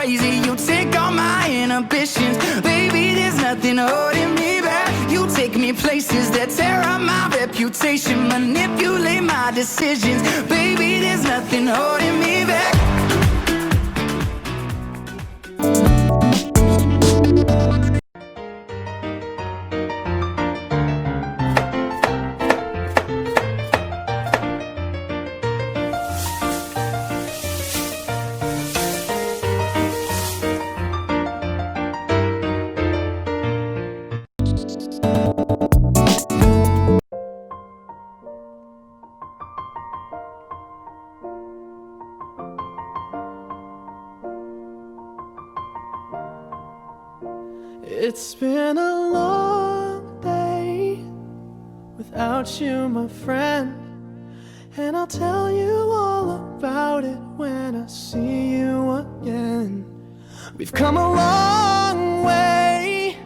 crazy. You take all my inhibitions. Baby, there's nothing holding me back. You take me places that tear up my reputation, manipulate my decisions. Baby, there's nothing holding me back. It's been a long day without you, my friend, and I'll tell you all about it when I see you again. We've come a long way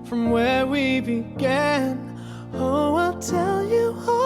from where we began. Oh, I'll tell you all